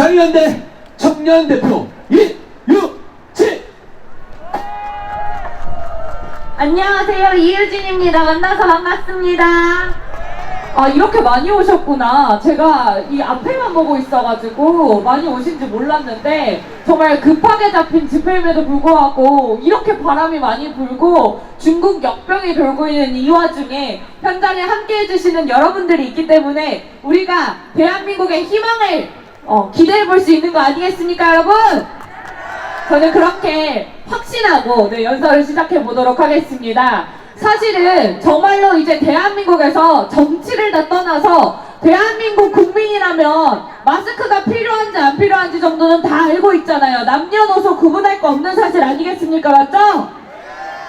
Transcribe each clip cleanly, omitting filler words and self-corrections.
자유연대 청년 대표 이유진. 안녕하세요, 이유진입니다. 만나서 반갑습니다. 아, 이렇게 많이 오셨구나. 제가 이 앞에만 보고 있어가지고 많이 오신지 몰랐는데 정말 급하게 잡힌 집회임에도 불구하고 이렇게 바람이 많이 불고 중국 역병이 돌고 있는 이 와중에 현장에 함께 해주시는 여러분들이 있기 때문에 우리가 대한민국의 희망을 기대해 볼 수 있는 거 아니겠습니까, 여러분? 저는 그렇게 확신하고 연설을 시작해 보도록 하겠습니다. 사실은 정말로 이제 대한민국에서 정치를 다 떠나서 대한민국 국민이라면 마스크가 필요한지 안 필요한지 정도는 다 알고 있잖아요. 남녀노소 구분할 거 없는 사실 아니겠습니까? 맞죠?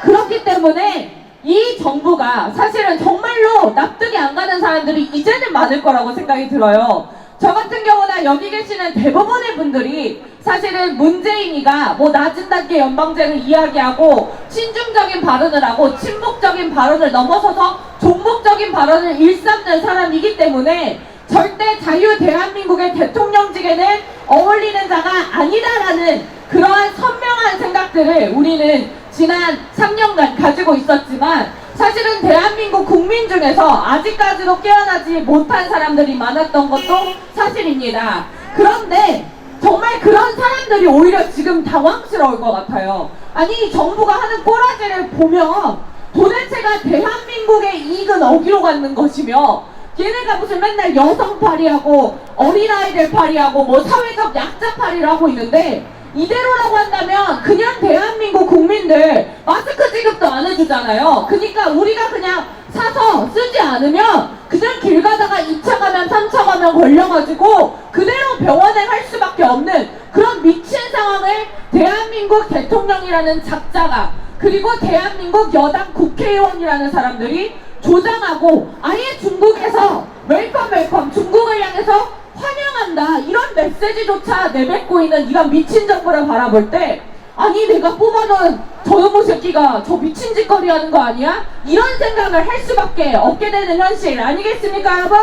그렇기 때문에 이 정부가 사실은 정말로 납득이 안 가는 사람들이 이제는 많을 거라고 생각이 들어요. 저 같은 경우나 여기 계시는 대부분의 분들이 사실은 문재인이가 뭐 낮은 단계 연방제를 이야기하고 친중적인 발언을 하고 친북적인 발언을 넘어서서 종북적인 발언을 일삼는 사람이기 때문에 절대 자유 대한민국의 대통령직에는 어울리는 자가 아니다라는 그러한 선명한 생각들을 우리는 지난 3년간 가지고 있었지만 사실은 대한민국 국민 중에서 아직까지도 깨어나지 못한 사람들이 많았던 것도 사실입니다. 그런데 정말 그런 사람들이 오히려 지금 당황스러울 것 같아요. 아니, 정부가 하는 꼬라지를 보면 도대체가 대한민국의 이익은 어디로 가는 것이며 얘네가 무슨 맨날 여성 팔이하고 어린아이들 팔이하고 뭐 사회적 약자 팔이를 하고 있는데 이대로라고 한다면 그냥 대한민국 국민들 마스크 지급도 안 해주잖아요. 그러니까 우리가 그냥 사서 쓰지 않으면 그냥 길 가다가 2차 가면 3차 가면 걸려가지고 그대로 병원에 갈 수밖에 없는 그런 미친 상황을 대한민국 대통령이라는 작자가 그리고 대한민국 여당 국회의원이라는 사람들이 조장하고 아예 중국에서 웰컴 중국을 향해서 환영한다 이런 메시지조차 내뱉고 있는 이런 미친 정부를 바라볼 때 아니 내가 뽑아놓은 저놈의 새끼가 저 미친 짓거리 하는 거 아니야? 이런 생각을 할 수밖에 없게 되는 현실 아니겠습니까, 여러분?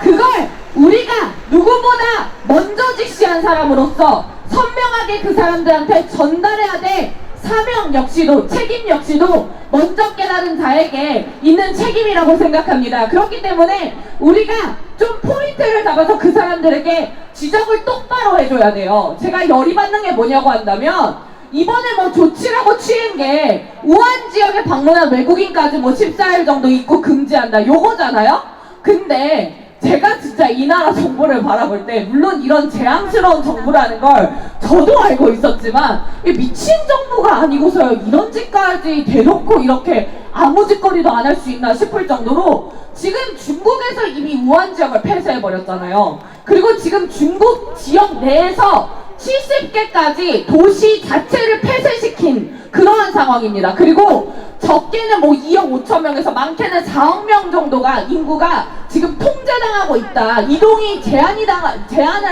그걸 우리가 누구보다 먼저 직시한 사람으로서 선명하게 그 사람들한테 전달해야 될 사명 역시도 책임 역시도 먼저 깨달은 자에게 있는 책임이라고 생각합니다. 그렇기 때문에 우리가 좀 포인트를 잡아서 그 사람들에게 지적을 똑바로 해줘야 돼요. 제가 열이 받는 게 뭐냐고 한다면 이번에 뭐 조치라고 취한 게 우한 지역에 방문한 외국인까지 뭐 14일 정도 입국 금지한다 요거잖아요. 근데 제가 진짜 이 나라 정부를 바라볼 때 물론 이런 재앙스러운 정부라는 걸 저도 알고 있었지만 미친 정부가 아니고서요 이런 짓까지 대놓고 이렇게 아무 짓거리도 안 할 수 있나 싶을 정도로 지금 중국에서 이미 우한 지역을 폐쇄해버렸잖아요. 그리고 지금 중국 지역 내에서 70개까지 도시 자체를 폐쇄시킨 그러한 상황입니다. 그리고 적게는 뭐 2억 5천 명에서 많게는 4억 명 정도가 인구가 지금 통제당하고 있다. 이동이 제한을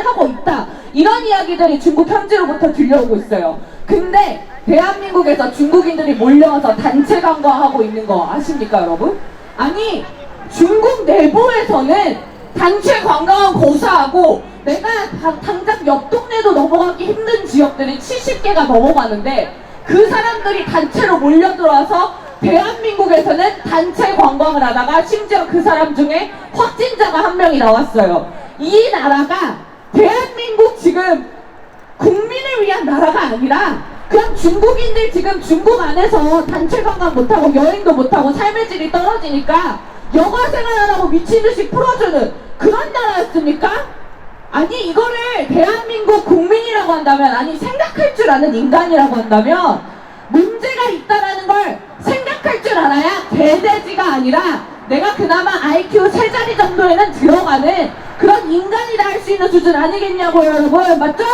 하고 있다. 이런 이야기들이 중국 현지로부터 들려오고 있어요. 근데 대한민국에서 중국인들이 몰려와서 단체 관광하고 있는 거 아십니까, 여러분? 아니, 중국 내부에서는 단체 관광은 고사하고 내가 당장 옆 동네도 넘어가기 힘든 지역들이 70개가 넘어가는데 그 사람들이 단체로 몰려들어와서 대한민국에서는 단체 관광을 하다가 심지어 그 사람 중에 확진자가 한 명이 나왔어요. 이 나라가 대한민국 지금 국민을 위한 나라가 아니라 그냥 중국인들 지금 중국 안에서 단체 관광 못하고 여행도 못하고 삶의 질이 떨어지니까 여가 생활하라고 미친듯이 풀어주는 그런 나라였습니까? 아니 이거를 대한민국 국민이라고 한다면 아니 생각할 줄 아는 인간이라고 한다면 문제가 있다라는 걸 생각할 줄 알아야 개돼지가 아니라 내가 그나마 IQ 3자리 정도에는 들어가는 그런 인간이다 할 수 있는 수준 아니겠냐고요, 여러분. 맞죠?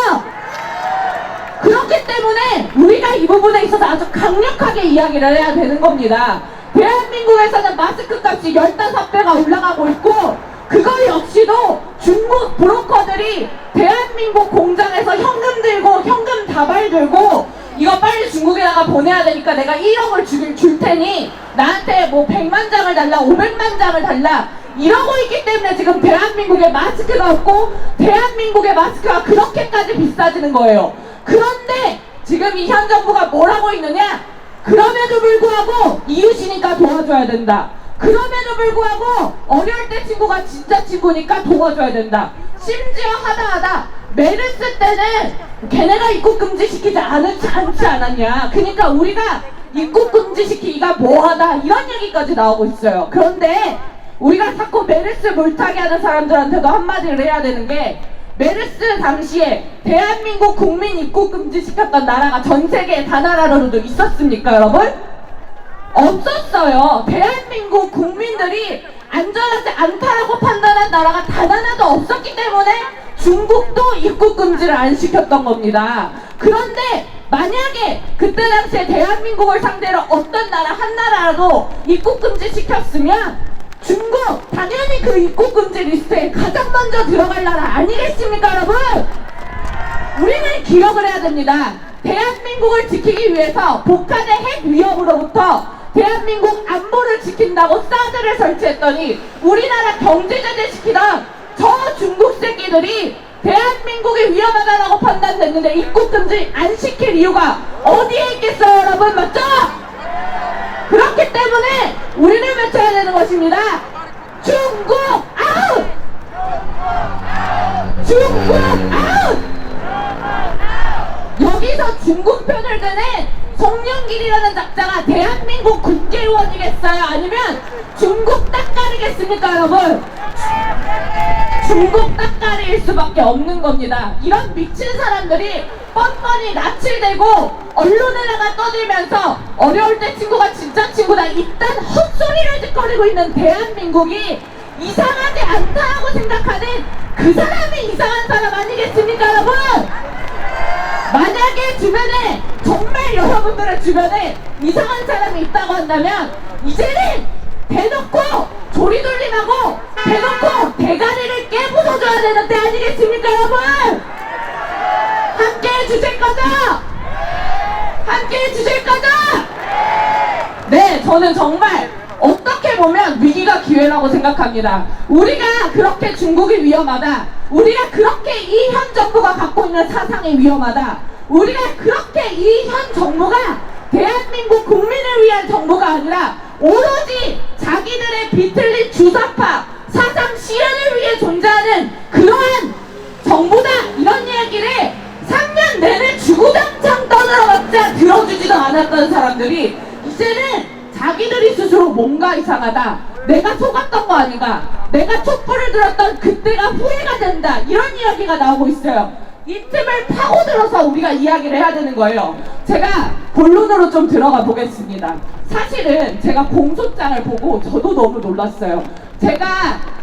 그렇기 때문에 우리가 이 부분에 있어서 아주 강력하게 이야기를 해야 되는 겁니다. 대한민국에서는 마스크 값이 15배가 올라가고 있고 그걸 역시도 중국 브로커들이 대한민국 공장에서 현금 들고 현금 다발 들고 이거 빨리 중국에다가 보내야 되니까 내가 1억을 줄 테니 나한테 뭐 100만 장을 달라 500만 장을 달라 이러고 있기 때문에 지금 대한민국에 마스크가 없고 대한민국의 마스크가 그렇게까지 비싸지는 거예요. 그런데 지금 이 현 정부가 뭘 하고 있느냐? 그럼에도 불구하고 이웃이니까 도와줘야 된다. 그럼에도 불구하고 어려울 때 친구가 진짜 친구니까 도와줘야 된다. 심지어 하다 메르스 때는 걔네가 입국 금지 시키지 않지 않았냐. 그러니까 우리가 입국 금지 시키기가 뭐하다 이런 얘기까지 나오고 있어요. 그런데 우리가 자꾸 메르스 물타기 하는 사람들한테도 한마디를 해야 되는 게, 메르스 당시에 대한민국 국민 입국 금지 시켰던 나라가 전 세계에 단 하나로도 있었습니까, 여러분? 없었어요. 대한민국 국민들이 안전하지 않다라고 판단한 나라가 단 하나도 없었기 때문에 중국도 입국 금지를 안 시켰던 겁니다. 그런데 만약에 그때 당시에 대한민국을 상대로 어떤 나라 한 나라라도 입국 금지 시켰으면 중국 당연히 그 입국 금지 리스트에 가장 먼저 들어갈 나라 아니겠습니까, 여러분? 우리는 기억을 해야 됩니다. 대한민국을 지키기 위해서 북한의 핵 위협으로부터 대한민국 안보를 지킨다고 사드를 설치했더니 우리나라 경제 제재 시키던 저 중국 새끼들이 대한민국이 위험하다라고 판단됐는데 입국 금지 안 시킬 이유가 어디에 있겠어요, 여러분? 맞죠? 그렇기 때문에 우리는 외쳐야 되는 것입니다. 중국 아웃! 중국 아웃! 여기서 중국 편을 드는 송영길이라는 작자가 대한민국 국회의원이겠어요? 아니면 중국 따까리겠습니까, 여러분? 중국 따까리일 수밖에 없는 겁니다. 이런 미친 사람들이 뻔뻔히 낯을 대고 언론에다가 떠들면서 어려울 때 친구가 진짜 친구다 이딴 헛소리를 짓거리고 있는 대한민국이 이상하지 않다고 생각하는 그 사람이 이상한 사람 아니겠습니까, 여러분? 만약에 주변에 정말 여러분들의 주변에 이상한 사람이 있다고 한다면 이제는 대놓고 조리돌림하고 대놓고 대가리를 깨부숴줘야 되는 때 아니겠습니까, 여러분? 함께 해주실 거죠? 함께 해주실 거죠? 네, 저는 정말 어떻게 보면 위기가 기회라고 생각합니다. 우리가 그렇게 중국이 위험하다, 우리가 그렇게 이 현 정부가 갖고 있는 사상이 위험하다, 우리가 그렇게 이 현 정부가 대한민국 국민을 위한 정부가 아니라 오로지 자기들의 비틀린 주사파 사상 실현을 위해 존재하는 그러한 정부다, 이런 이야기를 3년 내내 주구장창 떠들어봤자 들어주지도 않았던 사람들이 이제는 자기들이 스스로 뭔가 이상하다, 내가 속았던 거 아닌가, 내가 촛불을 들었던 그때가 후회가 된다, 이런 이야기가 나오고 있어요. 이 틈을 파고들어서 우리가 이야기를 해야 되는 거예요. 제가 본론으로 좀 들어가 보겠습니다. 사실은 제가 공소장을 보고 저도 너무 놀랐어요. 제가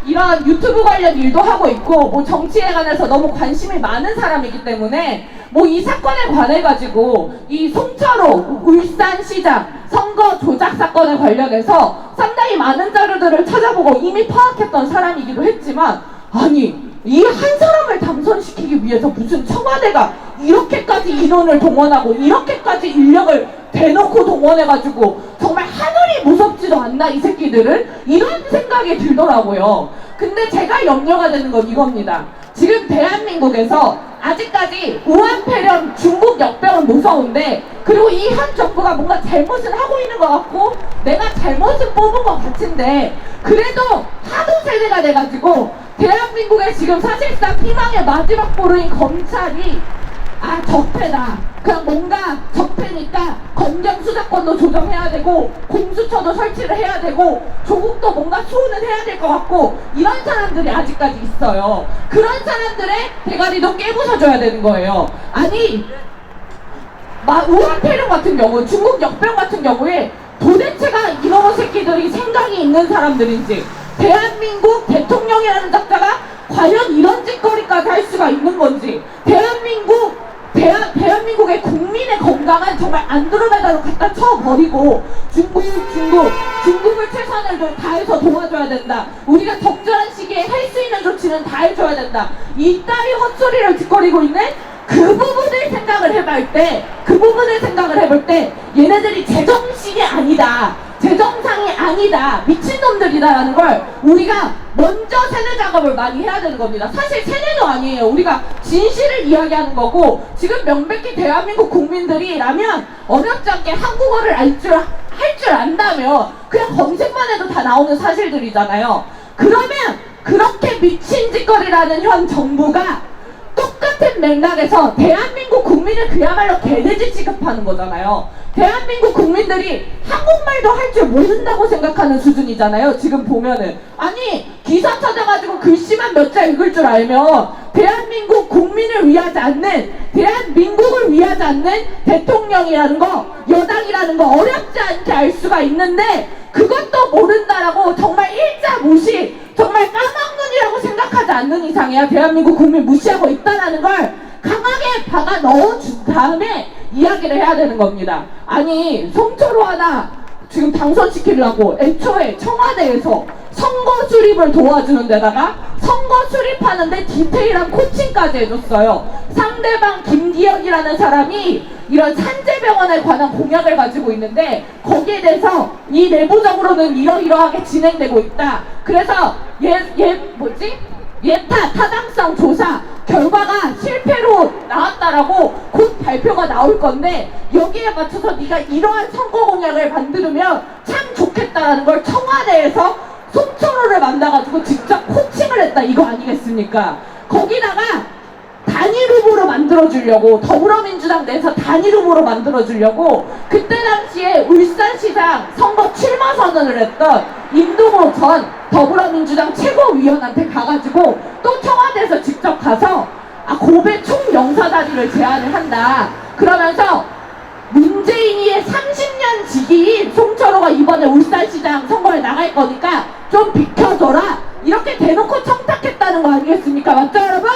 이런 유튜브 관련 일도 하고 있고 뭐 정치에 관해서 너무 관심이 많은 사람이기 때문에 뭐 이 사건에 관해 가지고 이 송철호 울산시장 선거 조작 사건에 관련해서 상당히 많은 자료들을 찾아보고 이미 파악했던 사람이기도 했지만, 아니 이 한 사람을 당선시키기 위해서 무슨 청와대가 이렇게까지 인원을 동원하고 이렇게까지 인력을 대놓고 동원해가지고 정말 하늘이 무섭지도 않나 이 새끼들은, 이런 생각이 들더라고요. 근데 제가 염려가 되는 건 이겁니다. 지금 대한민국에서 아직까지 우한폐렴 중국 역병은 무서운데, 그리고 이 현 정부가 뭔가 잘못을 하고 있는 것 같고 내가 잘못을 뽑은 것 같은데, 그래도 하도 세대가 돼가지고 대한민국에 지금 사실상 희망의 마지막 보루인 검찰이 적폐다, 그냥 뭔가 적폐니까 검경 수사권도 조정해야 되고 공수처도 설치를 해야 되고 조국도 뭔가 수호는 해야 될 것 같고, 이런 사람들이 아직까지 있어요. 그런 사람들의 대가리도 깨부숴줘야 되는 거예요. 아니 우한폐렴 같은 경우, 중국 역병 같은 경우에 도대체가 이런 새끼들이 생각이 있는 사람들인지, 대한민국 대통령이라는 작자가 과연 이런 짓거리까지 할 수가 있는 건지, 대한민국의 국민의 건강은 정말 안드로메다로 갖다 쳐버리고 중국을 최선을 다해서 도와줘야 된다, 우리가 적절한 시기에 할 수 있는 조치는 다 해줘야 된다, 이따위 헛소리를 짓거리고 있는 그 부분을 생각을 해볼 때 얘네들이 제정신이 아니다, 제정상이 아니다, 미친놈들이다라는 걸 우리가 먼저 세뇌 작업을 많이 해야 되는 겁니다. 사실 세뇌도 아니에요. 우리가 진실을 이야기하는 거고, 지금 명백히 대한민국 국민들이라면 어렵지 않게 한국어를 할 줄 안다면 그냥 검색만 해도 다 나오는 사실들이잖아요. 그러면 그렇게 미친 짓거리라는 현 정부가 똑같은 맥락에서 대한민국 국민을 그야말로 개돼지 취급하는 거잖아요. 대한민국 국민들이 한국말도 할 줄 모른다고 생각하는 수준이잖아요. 지금 보면은 아니 기사 찾아가지고 글씨만 몇 자 읽을 줄 알면 대한민국 국민을 위하지 않는, 대한민국을 위하지 않는 대통령이라는 거, 여당이라는 거 어렵지 않게 알 수가 있는데 그것도 모른다라고 정말 일자 무시, 정말 까막눈이라고 생각하지 않는 이상이야 대한민국 국민 무시하고 있다는 걸 강하게 박아 넣어준 다음에 이야기를 해야 되는 겁니다. 아니 송철호 하나 지금 당선시키려고 애초에 청와대에서 선거 수립을 도와주는 데다가 선거 수립하는데 디테일한 코칭까지 해줬어요. 상대방 김기현이라는 사람이 이런 산재병원에 관한 공약을 가지고 있는데 거기에 대해서 이 내부적으로는 이러이러하게 진행되고 있다. 그래서 예타 타당성 조사 결과가 실패로 나왔다라고 곧 발표가 나올 건데 여기에 맞춰서 네가 이러한 선거 공약을 만들면 참 좋겠다라는 걸 청와대에서 송철호를 만나가지고 직접 코칭을 했다, 이거 아니겠습니까? 거기다가 단일 후보로 만들어주려고, 더불어민주당 내에서 단일 후보로 만들어주려고 그때 당시에 울산시장 선거 출마 선언을 했던 임동호 전 더불어민주당 최고위원한테 가가지고 또 청와대에서 직접 가서 고배 총영사다리를 제안을 한다. 그러면서 문재인이의 30년 지기인 송철호가 이번에 울산시장 선거에 나갈 거니까 좀 비켜줘라, 이렇게 대놓고 청탁했다는 거 아니겠습니까? 맞죠 여러분?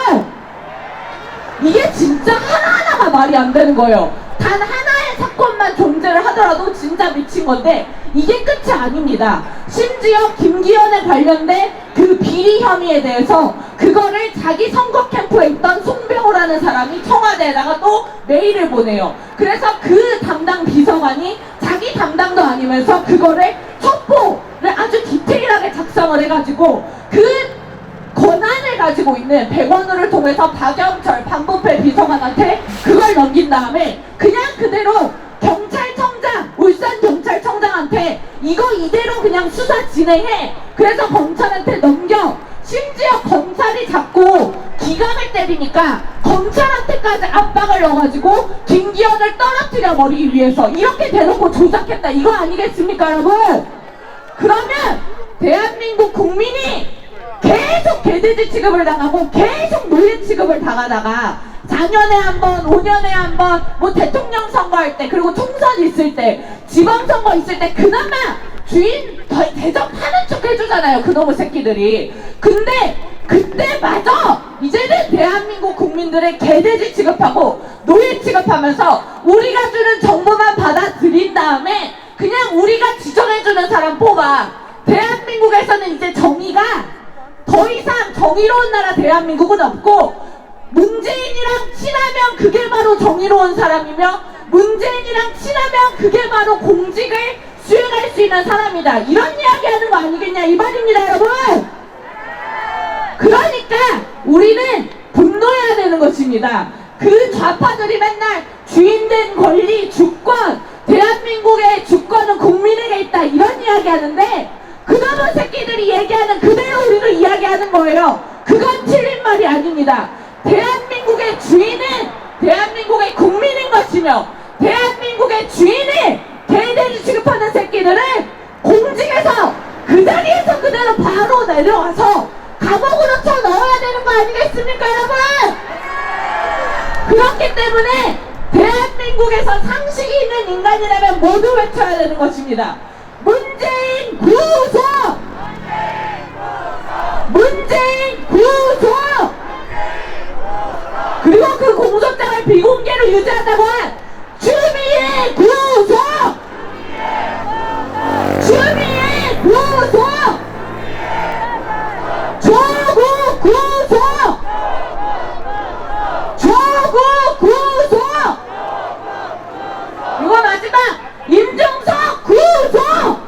이게 진짜 하나하나가 말이 안 되는 거예요. 단 하나의 사건만 존재를 하더라도 진짜 미친 건데 이게 끝이 아닙니다. 심지어 김기현에 관련된 그 비리 혐의에 대해서 그거를 자기 선거 캠프에 있던 송병호라는 사람이 청와대에다가 또 메일을 보내요. 그래서 그 담당 비서관이 자기 담당도 아니면서 그거를 첩보를 아주 디테일하게 작성을 해가지고 그 권한을 가지고 있는 백원우를 통해서 박영철 반부패 비서관한테 그걸 넘긴 다음에 그냥 그대로 경찰청장, 울산경찰청장한테 이거 이대로 그냥 수사 진행해, 그래서 검찰한테 넘겨. 심지어 검찰이 자꾸 기강을 때리니까 검찰한테까지 압박을 넣어가지고 김기현을 떨어뜨려 버리기 위해서 이렇게 대놓고 조작했다, 이거 아니겠습니까 여러분? 그러면 대한민국 국민이 계속 개돼지 취급을 당하고 계속 노예 취급을 당하다가 4년에 한 번, 5년에 한 번, 뭐 대통령 선거할 때, 그리고 총선 있을 때, 지방선거 있을 때 그나마 주인 대접하는 척 해주잖아요, 그놈의 새끼들이. 근데 그때마저 이제는 대한민국 국민들의 개돼지 취급하고 노예 취급하면서 우리가 주는 정보만 받아들인 다음에 그냥 우리가 지정해주는 사람 뽑아. 대한민국에서는 이제 정의가 더 이상 정의로운 나라 대한민국은 없고, 문재인이랑 친하면 그게 바로 정의로운 사람이며 문재인이랑 친하면 그게 바로 공직을 수행할 수 있는 사람이다, 이런 이야기 하는 거 아니겠냐 이 말입니다 여러분. 그러니까 우리는 분노해야 되는 것입니다. 그 좌파들이 맨날 주인된 권리, 주권, 대한민국의 주권은 국민에게 있다, 이런 이야기 하는데 그놈의 새끼들이 얘기하는 그대로 우리도 이야기하는 거예요. 그건 틀린 말이 아닙니다. 대한민국의 주인은 대한민국의 국민인 것이며 대한민국의 주인을 개돼지 취급하는 새끼들은 공직에서 그 자리에서 그대로 바로 내려와서 감옥으로 쳐넣어야 되는 거 아니겠습니까 여러분? 그렇기 때문에 대한민국에서 상식이 있는 인간이라면 모두 외쳐야 되는 것입니다. 문재인 구속! 문재인 구속! 그리고 그 공소장을 비공개로 유지한다고 한 추미애 구속! 추미애 구속! 조국 구속! 조국 구속! 이거 마지막! 임종석 구속!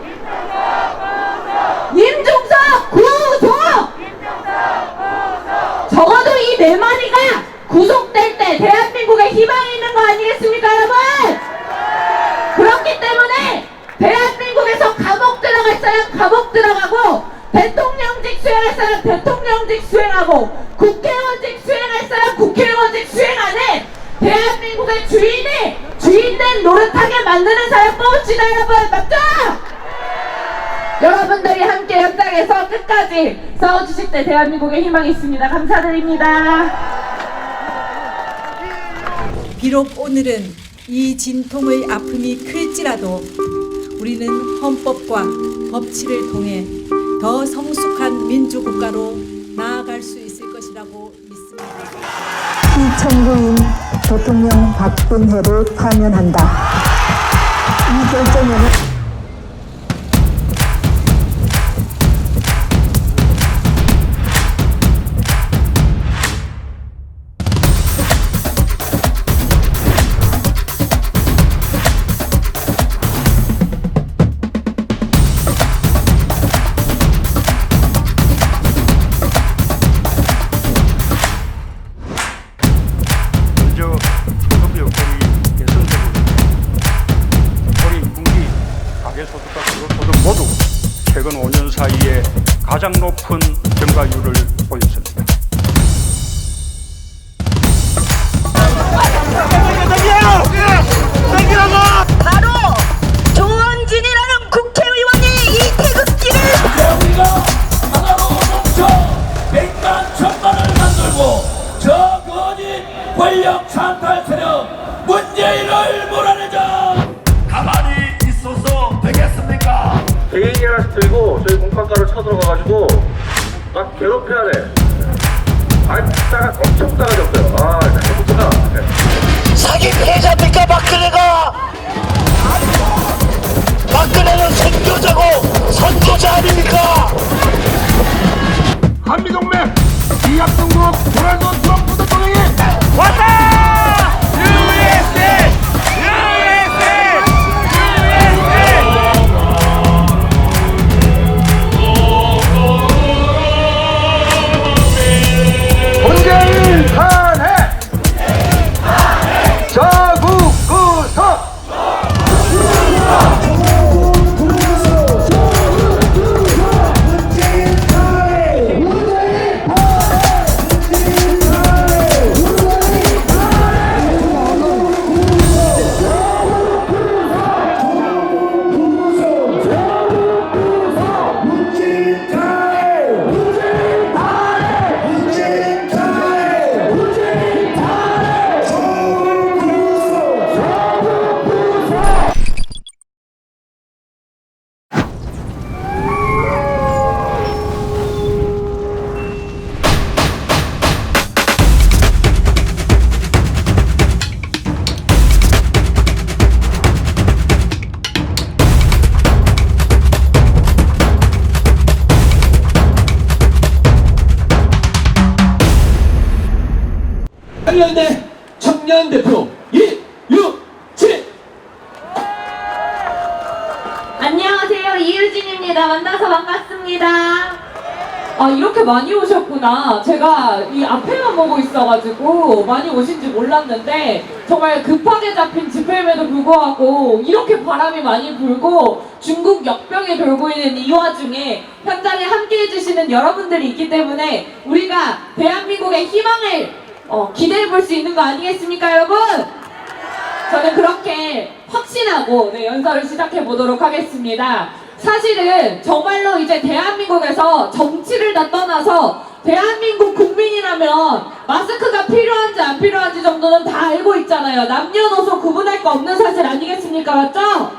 구속될 때 대한민국에 희망이 있는 거 아니겠습니까, 여러분? 그렇기 때문에 대한민국에서 감옥 들어갈 사람 감옥 들어가고, 대통령직 수행할 사람 대통령직 수행하고, 국회의원직 수행할 사람 국회의원직 수행하는 대한민국의 주인된 노릇하게 만드는 사람 뽑읍시다, 여러분. 맞죠? 여러분들이 함께 현장에서 끝까지 싸워주실 때 대한민국에 희망이 있습니다. 감사드립니다. 비록 오늘은 이 진통의 아픔이 클지라도 우리는 헌법과 법치를 통해 더 성숙한 민주국가로 나아갈 수 있을 것이라고 믿습니다. 피청구인 대통령 박근혜를 파면한다. 이 결정에는 소득 여건이 개선되고 우리 국민 가계소득과 근로소득 모두 최근 5년 사이에 가장 높은 증가율을 보였습니다. 바로 조원진이라는 국회의원이 이 태극기를 우리가 하나로 뭉쳐 100만 1000만을 만들고 저 거짓 권력 찬탈 세력 문재인을 몰아내자. 가만히 있어서 되겠습니까? 개인이 하나씩 들고 저희 공판과를 쳐들어가가지고 막 괴롭혀야 돼. 아니 싸가 엄청 싸가지 없어요. 아 진짜 사기 피해자입니까 박근혜가? 박근혜는 선교자고 선교자 아닙니까? 한미동맹 이합동국 도널드 트럼프 대통령이 왔다! USA! USA! 문재인 탄핵! 자국 구속! 한련대 청년 대표 이유진. 안녕하세요, 이유진입니다. 만나서 반갑습니다. 이렇게 많이 오셨구나. 제가 이 앞에만 보고 있어가지고 많이 오신지 몰랐는데, 정말 급하게 잡힌 집회임에도 불구하고 이렇게 바람이 많이 불고 중국 역병이 돌고 있는 이 와중에 현장에 함께 해주시는 여러분들이 있기 때문에 우리가 대한민국의 희망을 기대해 볼 수 있는 거 아니겠습니까, 여러분? 저는 그렇게 확신하고 연설을 시작해 보도록 하겠습니다. 사실은 정말로 이제 대한민국에서 정치를 다 떠나서 대한민국 국민이라면 마스크가 필요한지 안 필요한지 정도는 다 알고 있잖아요. 남녀노소 구분할 거 없는 사실 아니겠습니까? 맞죠?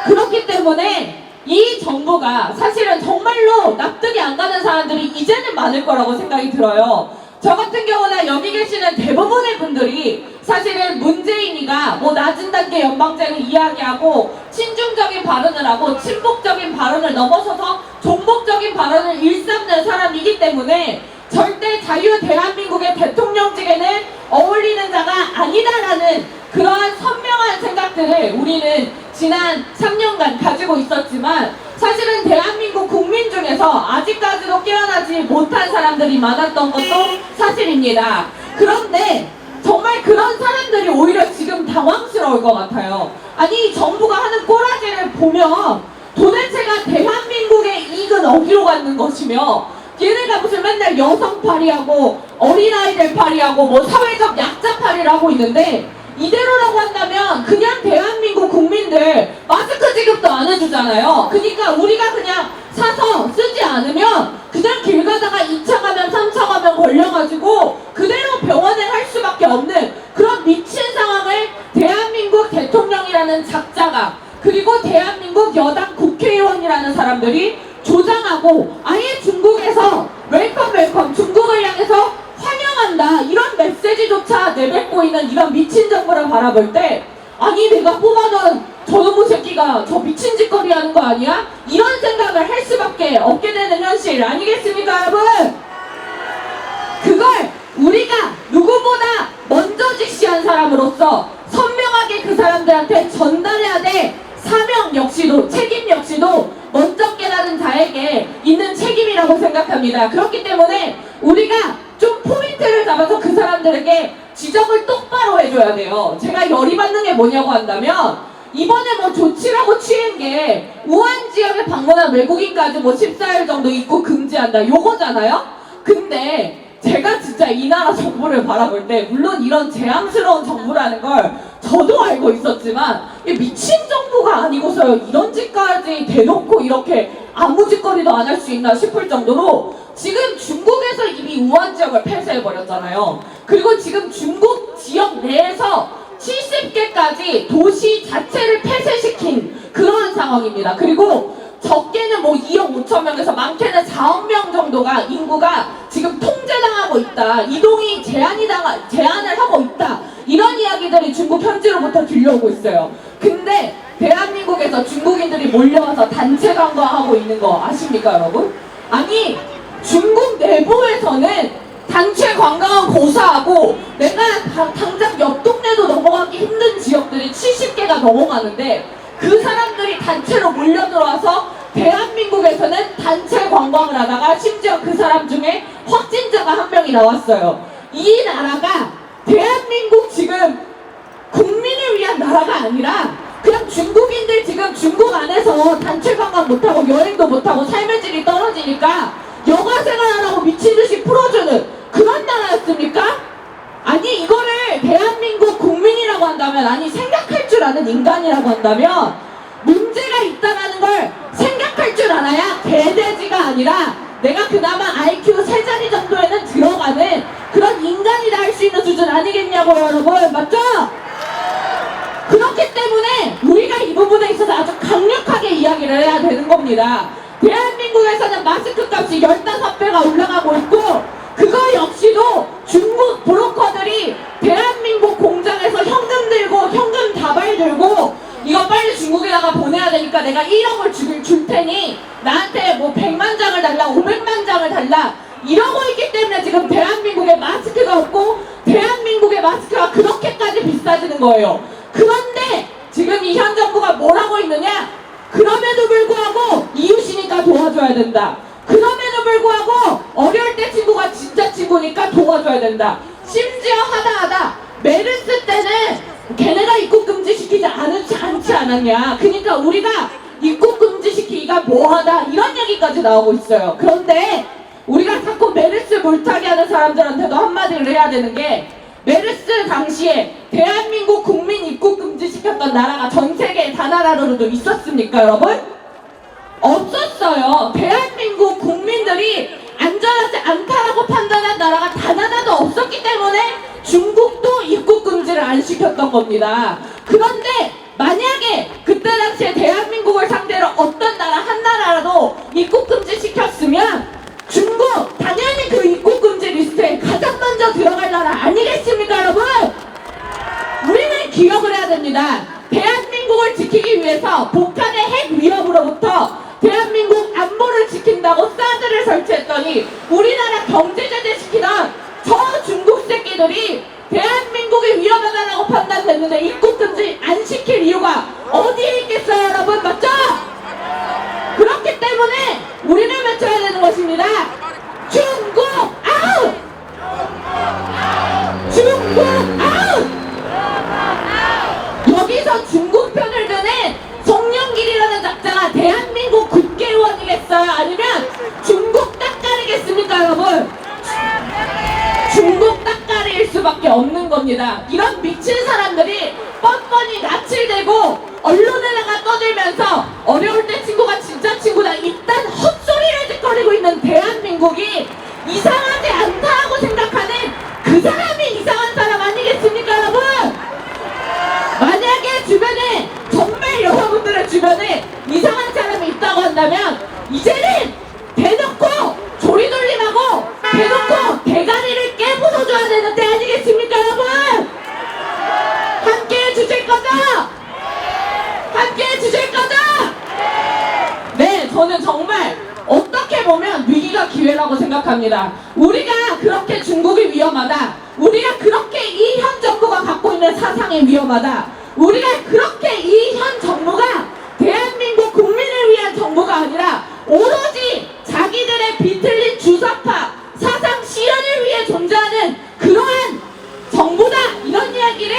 그렇기 때문에 이 정부가 사실은 정말로 납득이 안 가는 사람들이 이제는 많을 거라고 생각이 들어요. 저 같은 경우는 여기 계시는 대부분의 분들이 사실은 문재인이가 낮은 단계 연방제를 이야기하고 친중적인 발언을 하고 친북적인 발언을 넘어서서 종북적인 발언을 일삼는 사람이기 때문에 절대 자유 대한민국의 대통령직에는 어울리는 자가 아니다라는 그러한 선명한 생각들을 우리는 지난 3년간 가지고 있었지만, 사실은 대한민국 국민 중에서 아직까지도 깨어나지 못한 사람들이 많았던 것도 사실입니다. 그런데 정말 그런 사람들이 오히려 지금 당황스러울 것 같아요. 아니 정부가 하는 꼬라지를 보면 도대체가 대한민국의 이익은 어디로 가는 것이며 얘네가 무슨 맨날 여성 팔이하고 어린아이들 팔이하고 뭐 사회적 약자 팔이를 하고 있는데 이대로라고 한다면 그냥 대한민국 국민들 마스크 지급도 안 해주잖아요. 그러니까 우리가 그냥 사서 쓰지 않으면 그냥 길 가다가 2차 감염, 3차 감염 걸려가지고 그대로 병원에 갈 수밖에 없는 그런 미친 상황을 대한민국 대통령이라는 작자가 그리고 대한민국 여당 국회의원이라는 사람들이 조장하고 아예 중국에서 웰컴 중국을 향해서 환영한다 이런 메시지조차 내뱉고 있는 이런 미친 정부를 바라볼 때 아니 내가 뽑아놓은 저놈의 새끼가 저 미친 짓거리 하는 거 아니야? 이런 생각을 할 수밖에 없게 되는 현실 아니겠습니까 여러분? 그걸 우리가 누구보다 먼저 직시한 사람으로서 선명하게 그 사람들한테 전달해야 될 사명 역시도 책임 역시도 먼저 깨달은 자에게 있는 책임이라고 생각합니다. 그렇기 때문에 우리가 좀 포인트를 잡아서 그 사람들에게 지적을 똑바로 해줘야 돼요. 제가 열이 받는 게 뭐냐고 한다면 이번에 뭐 조치라고 취한 게 우한 지역에 방문한 외국인까지 뭐 14일 정도 입국 금지한다 요거잖아요. 근데 제가 진짜 이 나라 정부를 바라볼 때 물론 이런 재앙스러운 정부라는 걸 저도 알고 있었지만 미친 정부가 아니고서 이런 짓까지 대놓고 이렇게 아무 짓거리도 안 할 수 있나 싶을 정도로 지금 중국에서 이미 우한 지역을 폐쇄해버렸잖아요. 그리고 지금 중국 지역 내에서 70개까지 도시 자체를 폐쇄시킨 그런 상황입니다. 그리고 적게는 뭐 2억 5천 명에서 많게는 4억 명 정도가 인구가 지금 통제당하고 있다. 이동이 제한을 하고 있다. 이런 이야기들이 중국 현지로부터 들려오고 있어요. 근데 대한민국에서 중국인들이 몰려와서 단체 관광하고 있는 거 아십니까 여러분? 아니 중국 내부에서는 단체 관광은 고사하고 내가 당장 옆 동네도 넘어가기 힘든 지역들이 70개가 넘어가는데 그 사람들이 단체로 몰려들어와서 대한민국에서는 단체 관광을 하다가 심지어 그 사람 중에 확진자가 한 명이 나왔어요. 이 나라가 대한민국 지금 국민을 위한 나라가 아니라 그냥 중국인들 지금 중국 안에서 단체 관광 못하고 여행도 못하고 삶의 질이 떨어지니까 여가 생활하라고 미친듯이 풀어주는 그런 나라였습니까? 아니 이거를 대한민국 국민이라고 한다면 아니 생각할 줄 아는 인간이라고 한다면 문제가 있다라는 걸 생각할 줄 알아야 개돼지가 아니라 내가 그나마 IQ 3자리 정도에는 들어가는 그런 인간이다 할 수 있는 수준 아니겠냐고요 여러분 맞죠? 그렇기 때문에 우리가 이 부분에 있어서 아주 강력하게 이야기를 해야 되는 겁니다. 대한민국에서는 마스크 값이 15배가 올라가고 있고 그거 역시도 중국 브로커들이 대한민국 공장에서 현금 들고 현금 다발 들고 이거 빨리 중국에다가 보내야 되니까 내가 1억을 줄 테니 나한테 뭐 100만 장을 달라 500만 장을 달라 이러고 있기 때문에 지금 대한민국에 마스크가 없고 대한민국의 마스크가 그렇게까지 비싸지는 거예요. 그런데 지금 이 현 정부가 뭘 하고 있느냐? 그럼에도 불구하고 이웃이니까 도와줘야 된다. 그럼에도 불구하고 어려울 때 친구가 진짜 친구니까 도와줘야 된다. 심지어 하다 메르스 때는 걔네가 입국 금지 시키지 않지 않았냐. 그러니까 우리가 입국 금지 시키기가 뭐하다 이런 얘기까지 나오고 있어요. 그런데 우리가 자꾸 메르스 물타기 하는 사람들한테도 한마디를 해야 되는 게 메르스 당시에 대한민국 국민 입국 금지 시켰던 나라가 전 세계 단 하나로도 있었습니까 여러분? 없었어요. 대한민국 국민들이 안전하지 않다라고 판단한 나라가 단 하나도 없었기 때문에 중국도 입국 금지를 안 시켰던 겁니다. 그런데 만약에 그때 당시에 대한민국을 상대로 어떤 나라 한 나라라도 입국 금지 시켰으면 중국 당연히 그 입국 금지 리스트에 가장 먼저 들어갈 나라 아니겠습니까 여러분? 우리는 기억을 해야 됩니다. 대한민국을 지키기 위해서 북한의 핵 위협으로부터 대한민국 안보를 지킨다고 사드를 설치했더니 우리나라 경제 제재 시키던 저 중국 새끼들이 대한민국이 위험하다고 판단됐는데 입국 금지 안 시킬 이유가 어디에 있겠어요 여러분 맞죠? 그렇기 때문에 우리는 외쳐야 되는 것입니다. 중국 아웃! 수밖에 없는 겁니다. 이런 미친 사람들이 뻔뻔히 낯을 대고 언론에다가 떠들면서 어려울 때 친구가 진짜 친구다 이딴 헛소리를 짓거리고 있는 대한민국이 이상하지 않다고 생각하는 그 사람이 이상한 사람 아니겠습니까, 여러분? 만약에 주변에 정말 여러분들의 주변에 이상한 사람이 있다고 한다면 이제는 대놓고 조리돌림하고 대놓고 대가리를 깨부숴줘야 되는 때 아니겠습니까, 여러분? 함께 해주실 거죠? 함께 해주실 거죠? 네, 저는 정말 어떻게 보면 위기가 기회라고 생각합니다. 우리가 그렇게 중국이 위험하다, 우리가 그렇게 이 현 정부가 갖고 있는 사상이 위험하다, 우리가 그렇게 이 현 정부가 대한민국 국민을 위한 정부가 아니라 오로지 자기들의 비틀린 주사파 사상 실현을 위해 존재하는 그러한 정부다, 이런 이야기를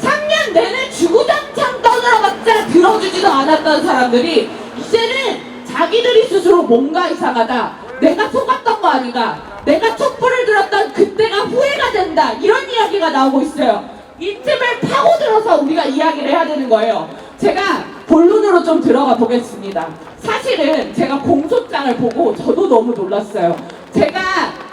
3년 내내 주구장창 떠들어봤자 들어주지도 않았던 사람들이 이제는 자기들이 스스로 뭔가 이상하다, 내가 속았던 거 아닌가, 내가 촛불을 들었던 그때가 후회가 된다, 이런 이야기가 나오고 있어요. 이 틈을 파고들어서 우리가 이야기를 해야 되는 거예요. 제가 본론으로 좀 들어가 보겠습니다. 사실은 제가 공소장을 보고 저도 너무 놀랐어요. 제가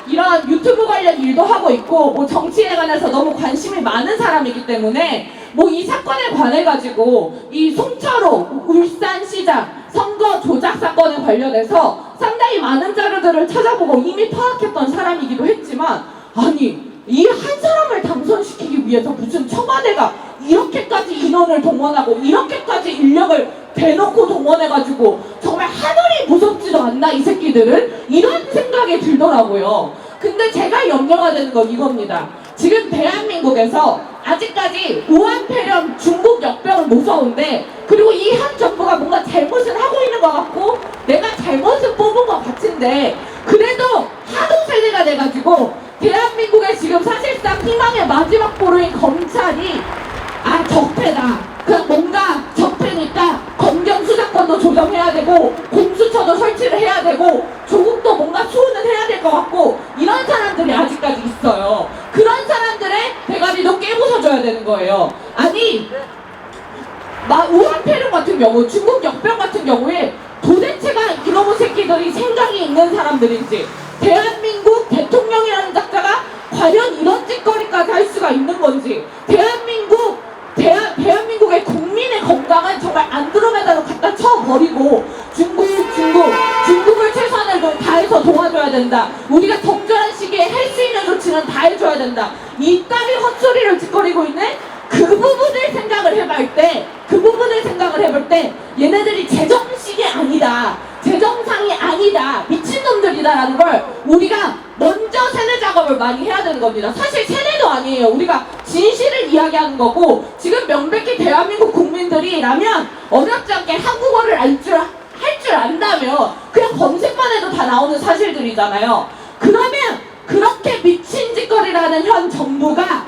이런 유튜브 관련 일도 하고 있고 뭐 정치에 관해서 너무 관심이 많은 사람이기 때문에 뭐 이 사건에 관해 가지고 이 송철호 울산시장 선거 조작 사건에 관련해서 상당히 많은 자료들을 찾아보고 이미 파악했던 사람이기도 했지만, 아니 이 한 사람을 당선시키기 위해서 무슨 청와대가 이렇게까지 인원을 동원하고 이렇게까지 인력을 대놓고 동원해가지고 정말 하늘이 무섭지도 않나 이 새끼들은, 이런 생각이 들더라고요. 근데 제가 염려가 되는 건 이겁니다. 지금 대한민국에서 아직까지 우한폐렴 중국 역병은 무서운데, 그리고 이 현 정부가 뭔가 잘못을 하고 있는 것 같고 내가 잘못을 뽑은 것 같은데, 그래도 하도 세대가 돼가지고 대한민국에 지금 사실상 희망의 마지막 보루인 검찰이 적폐다, 그냥 뭔가 적폐니까 검경 수사권도 조정해야 되고 공수처도 설치를 해야 되고 조국도 뭔가 수호는 해야 될 것 같고, 이런 사람들이 아직까지 있어요. 그런 사람들의 대가리도 깨부숴줘야 되는 거예요. 아니 우한폐렴 같은 경우, 중국 역병 같은 경우에 도대체가 이놈의 새끼들이 생각이 있는 사람들인지, 대한민국 대통령이라는 작자가 과연 이런 짓거리까지 할 수가 있는 건지, 대한민국의 국민의 건강은 정말 안드로메다로 갖다 쳐버리고 중국을 최선을 다해서 도와줘야 된다, 우리가 적절한 시기에 할 수 있는 조치는 다 해줘야 된다, 이따위 헛소리를 짓거리고 있는 그 부분을 생각을 해볼 때 얘네들이 제정신이 아니다, 제정상이 아니다, 미친놈들이다라는 걸 우리가 먼저 세뇌 작업을 많이 해야 되는 겁니다. 사실 세뇌도 아니에요. 우리가 진실을 이야기하는 거고, 지금 명백히 대한민국 국민들이라면 어렵지 않게 한국어를 할 줄 안다면 그냥 검색만 해도 다 나오는 사실들이잖아요. 그러면 그렇게 미친 짓거리라는 현 정부가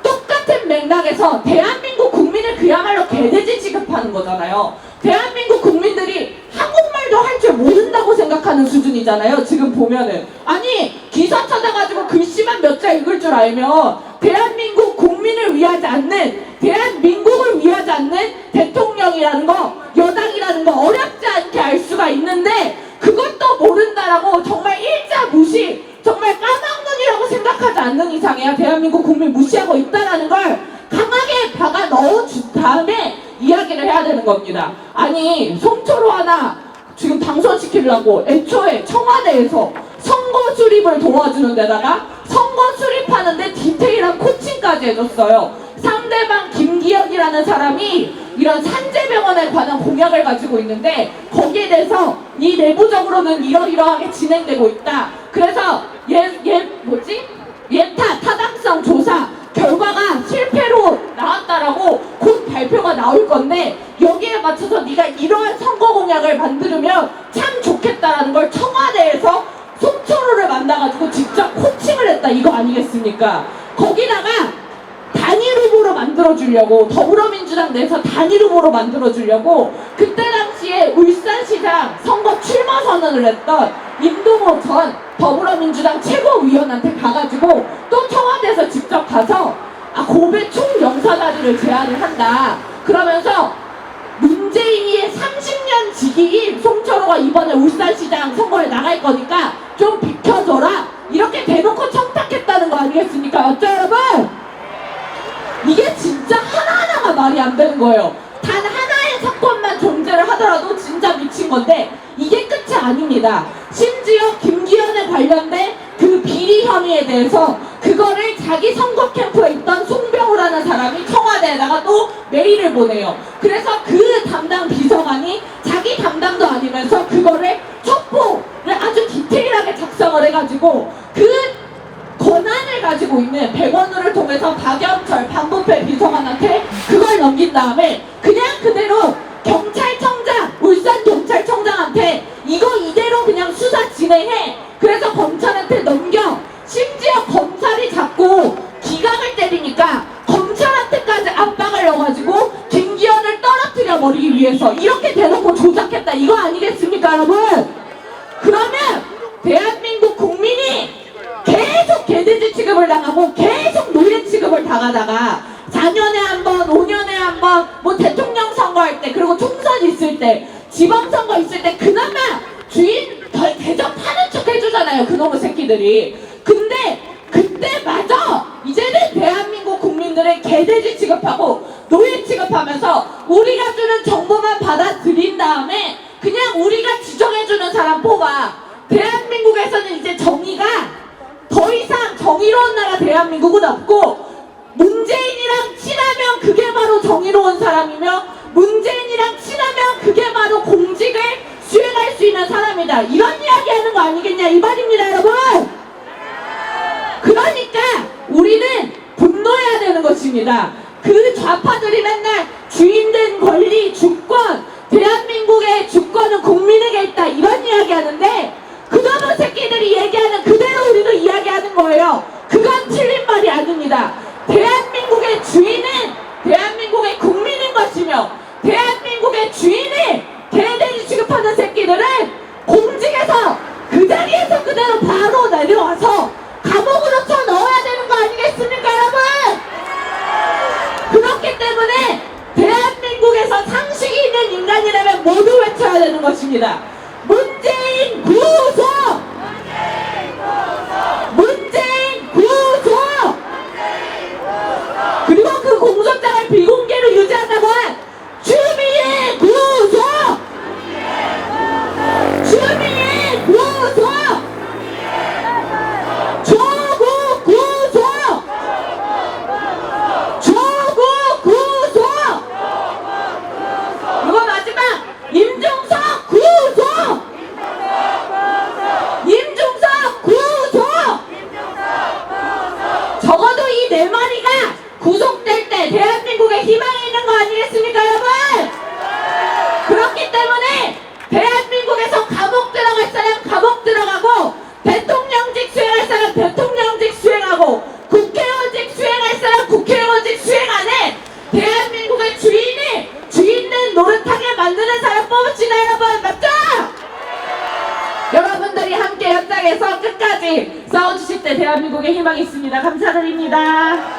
똑같은 맥락에서 대한민국 국민을 그야말로 개돼지 취급하는 거잖아요. 대한민국 국민들이 한국말도 할 줄 모른다고 생각하는 수준이잖아요. 지금 보면은 아니 기사 찾아가지고 글씨만 몇 자 읽을 줄 알면 대한민국 국민을 위하지 않는, 대한민국을 위하지 않는 대통령이라는 거, 여당이라는 거 어렵지 않게 알 수가 있는데 그것도 모른다라고 정말 일자 무시, 정말 까막눈이라고 생각하지 않는 이상에야 대한민국 국민 무시하고 있다라는 걸 강하게 박아 넣어준 다음에 이야기를 해야 되는 겁니다. 아니 송철호 하나 지금 당선시키려고 애초에 청와대에서 선거 수립을 도와주는 데다가 선거 수립하는데 디테일한 코칭까지 해줬어요. 상대방 김기현이라는 사람이 이런 산재병원에 관한 공약을 가지고 있는데 거기에 대해서 이 내부적으로는 이러이러하게 진행되고 있다. 그래서 예타 타당성 조사 결과가 실패로 나왔다라고 곧 발표가 나올 건데 여기에 맞춰서 네가 이러한 선거 공약을 만들면 참 좋겠다라는 걸 청와대에서 송철호를 만나가지고 직접 코칭을 했다, 이거 아니겠습니까? 거기다가 단일 후보로 만들어주려고, 더불어민주당 내에서 단일 후보로 만들어주려고 그때 당시에 울산시장 선거 출마 선언을 했던 임동호 전 더불어민주당 최고위원한테 가가지고 또 청와대에서 직접 가서 고배 총영사다리를 제안을 한다. 그러면서 문재인이의 30년 지기인 송철호가 이번에 울산시장 선거에 나갈 거니까 좀 비켜줘라. 이렇게 대놓고 청탁했다는 거 아니겠습니까? 맞죠, 여러분? 이게 진짜 하나하나가 말이 안 되는 거예요. 단 하나의 사건만 존재를 하더라도 진짜 미친 건데 이게 끝이 아닙니다. 심지어 김기현에 관련된 그 비리 혐의에 대해서 그거를 자기 선거 캠프에 있던 송병우라는 사람이 청와대에다가 또 메일을 보내요. 그래서 그 담당 비서관이 자기 담당도 아니면서 그거를 첩보를 아주 디테일하게 작성을 해가지고 그 권한을 가지고 있는 백원우를 통해서 박영철 반부패 비서관한테 그걸 넘긴 다음에 그냥 그대로 경찰청장, 울산 경찰청장한테 이거 이대로 그냥 수사 진행해. 그래서 검찰한테 넘겨. 심지어 검찰이 자꾸 기각을 때리니까 검찰한테까지 압박을 넣어가지고 김기현을 떨어뜨려 버리기 위해서 이렇게 대놓고 조작했다. 이거 아니겠습니까, 여러분? 그러면 대한민국 국민이 계속 개돼지 취급을 당하고 계속 노예 취급을 당하다가 4년에 한 번, 5년에 한 번, 뭐 대통령 선거할 때, 그리고 총선 있을 때, 지방선거 있을 때 그나마 주인 대접하는 척 해주잖아요, 그놈의 새끼들이. 근데 그때마저 이제는 대한민국 국민들의 개돼지 취급하고 노예 취급하면서 우리가 주는 정보만 받아들인 다음에 그냥 우리가 지정해주는 사람 뽑아. 대한민국에서는 이제 정의가 더 이상 정의로운 나라 대한민국은 없고 문재인이랑 친하면 그게 바로 정의로운 사람이며 문재인이랑 친하면 그게 바로 공직을 수행할 수 있는 사람이다. 이런 이야기 하는 거 아니겠냐 이 말입니다, 여러분. 그러니까 우리는 분노해야 되는 것입니다. 그 좌파들이 맨날 주인된 권리, 주권, 대한민국의 주권은 국민에게 있다 이런 이야기 하는데 그놈의 새끼들이 얘기하는 그대로 우리도 이야기하는 거예요. 그건 틀린 말이 아닙니다. 대한민국의 주인은 대한민국의 국민인 것이며 대한민국의 주인이 개돼지 취급하는 새끼들은 공직에서 그 자리에서 그대로 바로 내려와서 감옥으로 쳐 넣어야 되는 거 아니겠습니까, 여러분? 그렇기 때문에 대한민국에서 상식이 있는 인간이라면 모두 외쳐야 되는 것입니다. 문재인 구속! 문재인 구속! 그리고 그 공소장을 비공개로 유지한다고 한 추미애 구속! 추미애 구속! 조국 구속! 조국 구속! 그리고 마지막 임종석 구속! 임종석 구속! 적어도 이 네 마리가 구속될 때 대한민국에 희망이 있는 거 아니겠습니까, 여러분? 그렇기 때문에 대한민국에서 감옥 들어갈 사람 감옥 들어가고 대통령직 수행할 사람 대통령직 수행하고 국회의원직 수행할 사람 국회의원직 수행 안 해. 대한민국의 주인이 주인된 노릇하게 만드는 사람 뽑읍시다, 여러분. 맞죠? 여러분들이 함께 연장해서 끝까지 싸워주실 때 대한민국에 희망이 있습니다. 감사드립니다.